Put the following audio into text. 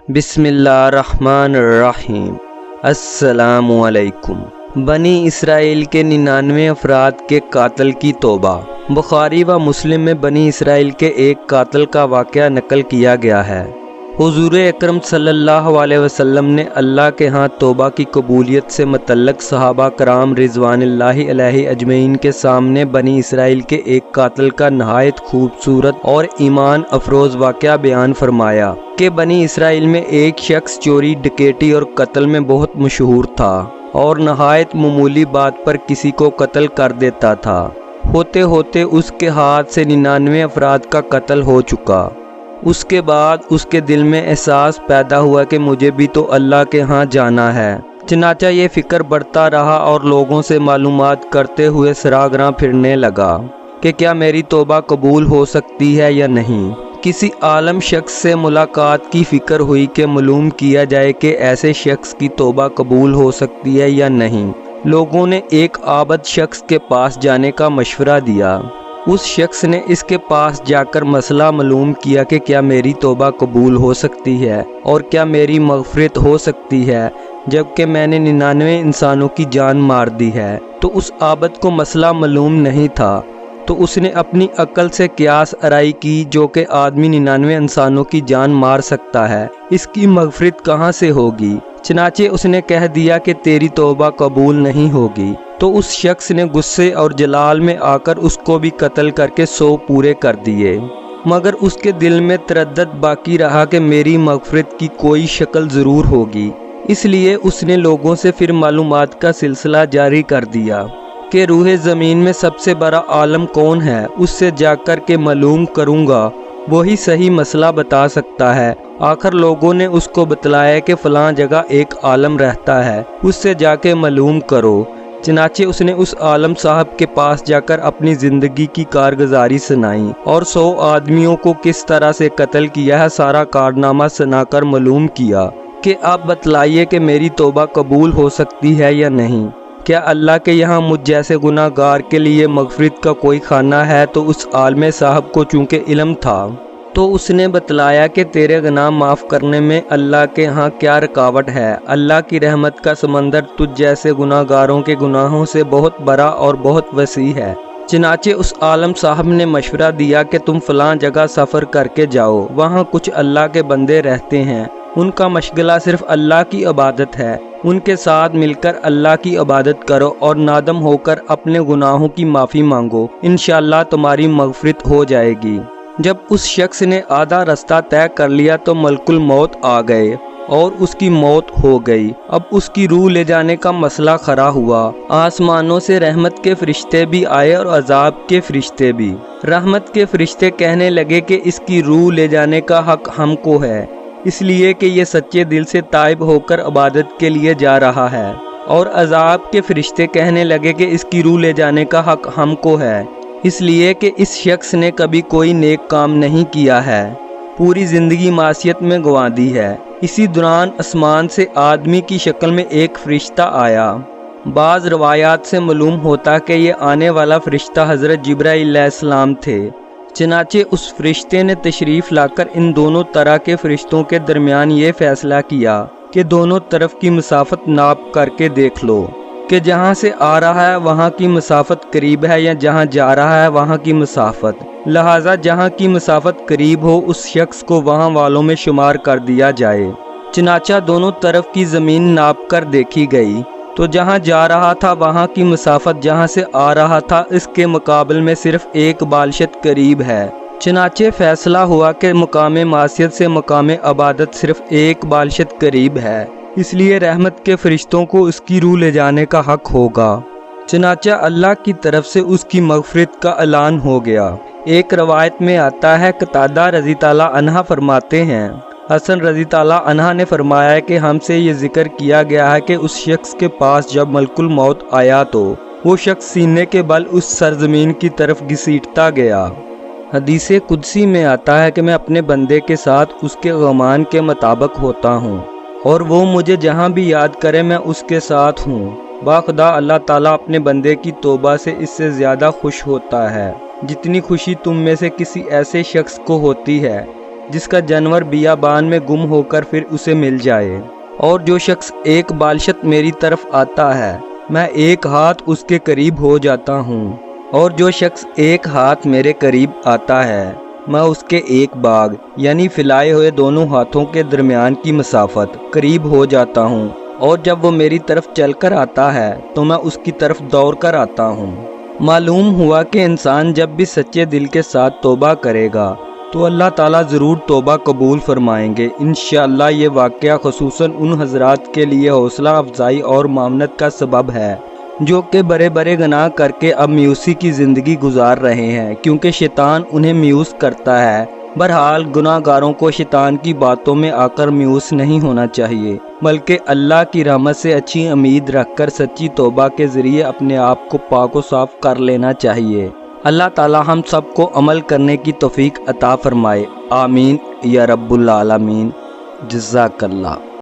بسم اللہ الرحمن الرحیم۔ السلام علیکم۔ بنی اسرائیل کے 99 افراد کے قاتل کی توبہ۔ بخاری و مسلم میں بنی اسرائیل کے ایک قاتل کا واقعہ نقل کیا گیا ہے۔ حضور اکرم صلی اللہ علیہ وسلم نے اللہ کے ہاں توبہ کی قبولیت سے متعلق صحابہ کرام رضوان اللہ علیہ اجمعین کے سامنے بنی اسرائیل کے ایک قاتل کا نہایت خوبصورت اور ایمان افروز واقعہ بیان فرمایا کہ بنی اسرائیل میں ایک شخص چوری، ڈکیتی اور قتل میں بہت مشہور تھا اور نہایت معمولی بات پر کسی کو قتل کر دیتا تھا۔ ہوتے ہوتے اس کے ہاتھ سے 99 افراد کا قتل ہو چکا۔ اس کے بعد اس کے دل میں احساس پیدا ہوا کہ مجھے بھی تو اللہ کے ہاں جانا ہے۔ چنانچہ یہ فکر بڑھتا رہا اور لوگوں سے معلومات کرتے ہوئے سراغراں پھرنے لگا کہ کیا میری توبہ قبول ہو سکتی ہے یا نہیں۔ کسی عالم شخص سے ملاقات کی فکر ہوئی کہ معلوم کیا جائے کہ ایسے شخص کی توبہ قبول ہو سکتی ہے یا نہیں۔ لوگوں نے ایک عابد شخص کے پاس جانے کا مشورہ دیا۔ اس شخص نے اس کے پاس جا کر مسئلہ معلوم کیا کہ کیا میری توبہ قبول ہو سکتی ہے اور کیا میری مغفرت ہو سکتی ہے جبکہ میں نے 99 انسانوں کی جان مار دی ہے۔ تو اس عابد کو مسئلہ معلوم نہیں تھا، تو اس نے اپنی عقل سے قیاس آرائی کی جو کہ آدمی 99 انسانوں کی جان مار سکتا ہے، اس کی مغفرت کہاں سے ہوگی؟ چنانچہ اس نے کہہ دیا کہ تیری توبہ قبول نہیں ہوگی۔ تو اس شخص نے غصے اور جلال میں آ کر اس کو بھی قتل کر کے 100 پورے کر دیے، مگر اس کے دل میں تردد باقی رہا کہ میری مغفرت کی کوئی شکل ضرور ہوگی۔ اس لیے اس نے لوگوں سے پھر معلومات کا سلسلہ جاری کر دیا کہ روح زمین میں سب سے بڑا عالم کون ہے، اس سے جا کر کے معلوم کروں گا، وہی صحیح مسئلہ بتا سکتا ہے۔ آخر لوگوں نے اس کو بتلایا کہ فلاں جگہ ایک عالم رہتا ہے، اس سے جا کے معلوم کرو۔ چنانچہ اس نے اس عالم صاحب کے پاس جا کر اپنی زندگی کی کارگزاری سنائی اور 100 آدمیوں کو کس طرح سے قتل کیا ہے سارا کارنامہ سنا کر معلوم کیا کہ اب بتلائیے کہ میری توبہ قبول ہو سکتی ہے یا نہیں۔ کیا اللہ کے یہاں مجھ جیسے گناہ گار کے لیے مغفرت کا کوئی خانہ ہے؟ تو اس عالم صاحب کو چونکہ علم تھا تو اس نے بتلایا کہ تیرے گناہ معاف کرنے میں اللہ کے ہاں کیا رکاوٹ ہے۔ اللہ کی رحمت کا سمندر تجھ جیسے گناہ گاروں کے گناہوں سے بہت بڑا اور بہت وسیع ہے۔ چنانچہ اس عالم صاحب نے مشورہ دیا کہ تم فلاں جگہ سفر کر کے جاؤ، وہاں کچھ اللہ کے بندے رہتے ہیں، ان کا مشغلہ صرف اللہ کی عبادت ہے، ان کے ساتھ مل کر اللہ کی عبادت کرو اور نادم ہو کر اپنے گناہوں کی معافی مانگو، انشاءاللہ تمہاری مغفرت ہو جائے گی۔ جب اس شخص نے آدھا رستہ طے کر لیا تو ملک الموت آ گئے اور اس کی موت ہو گئی۔ اب اس کی روح لے جانے کا مسئلہ کھڑا ہوا۔ آسمانوں سے رحمت کے فرشتے بھی آئے اور عذاب کے فرشتے بھی۔ رحمت کے فرشتے کہنے لگے کہ اس کی روح لے جانے کا حق ہم کو ہے، اس لیے کہ یہ سچے دل سے تائب ہو کر عبادت کے لیے جا رہا ہے، اور عذاب کے فرشتے کہنے لگے کہ اس کی روح لے جانے کا حق ہم کو ہے، اس لیے کہ اس شخص نے کبھی کوئی نیک کام نہیں کیا ہے، پوری زندگی معصیت میں گنوا دی ہے۔ اسی دوران آسمان سے آدمی کی شکل میں ایک فرشتہ آیا۔ بعض روایات سے معلوم ہوتا کہ یہ آنے والا فرشتہ حضرت جبرائیل علیہ السلام تھے۔ چنانچہ اس فرشتے نے تشریف لا کر ان دونوں طرح کے فرشتوں کے درمیان یہ فیصلہ کیا کہ دونوں طرف کی مسافت ناپ کر کے دیکھ لو کہ جہاں سے آ رہا ہے وہاں کی مسافت قریب ہے یا جہاں جا رہا ہے وہاں کی مسافت، لہٰذا جہاں کی مسافت قریب ہو اس شخص کو وہاں والوں میں شمار کر دیا جائے۔ چنانچہ دونوں طرف کی زمین ناپ کر دیکھی گئی تو جہاں جا رہا تھا وہاں کی مسافت جہاں سے آ رہا تھا اس کے مقابل میں صرف ایک بالشت قریب ہے۔ چنانچہ فیصلہ ہوا کہ مقام معصیت سے مقام عبادت صرف ایک بالشت قریب ہے، اس لیے رحمت کے فرشتوں کو اس کی روح لے جانے کا حق ہوگا۔ چنانچہ اللہ کی طرف سے اس کی مغفرت کا اعلان ہو گیا۔ ایک روایت میں آتا ہے، قتادہ رضی اللہ عنہ فرماتے ہیں، حسن رضی اللہ عنہ نے فرمایا کہ ہم سے یہ ذکر کیا گیا ہے کہ اس شخص کے پاس جب ملک الموت آیا تو وہ شخص سینے کے بل اس سرزمین کی طرف گھسیٹتا گیا۔ حدیث قدسی میں آتا ہے کہ میں اپنے بندے کے ساتھ اس کے غمان کے مطابق ہوتا ہوں اور وہ مجھے جہاں بھی یاد کرے میں اس کے ساتھ ہوں۔ باخدا اللہ تعالیٰ اپنے بندے کی توبہ سے اس سے زیادہ خوش ہوتا ہے جتنی خوشی تم میں سے کسی ایسے شخص کو ہوتی ہے جس کا جانور بیابان میں گم ہو کر پھر اسے مل جائے۔ اور جو شخص ایک بالشت میری طرف آتا ہے میں ایک ہاتھ اس کے قریب ہو جاتا ہوں، اور جو شخص ایک ہاتھ میرے قریب آتا ہے میں اس کے ایک باغ یعنی پھیلائے ہوئے دونوں ہاتھوں کے درمیان کی مسافت قریب ہو جاتا ہوں، اور جب وہ میری طرف چل کر آتا ہے تو میں اس کی طرف دوڑ کر آتا ہوں۔ معلوم ہوا کہ انسان جب بھی سچے دل کے ساتھ توبہ کرے گا تو اللہ تعالیٰ ضرور توبہ قبول فرمائیں گے۔ انشاءاللہ یہ واقعہ خصوصاً ان حضرات کے لیے حوصلہ افزائی اور معاونت کا سبب ہے جو کہ بڑے بڑے گناہ کر کے اب میوسی کی زندگی گزار رہے ہیں، کیونکہ شیطان انہیں میوس کرتا ہے۔ بہرحال گناہ گاروں کو شیطان کی باتوں میں آ کر میوس نہیں ہونا چاہیے، بلکہ اللہ کی رحمت سے اچھی امید رکھ کر سچی توبہ کے ذریعے اپنے آپ کو پاک و صاف کر لینا چاہیے۔ اللہ تعالی ہم سب کو عمل کرنے کی توفیق عطا فرمائے، آمین یا رب العالمین۔ جزاک اللہ۔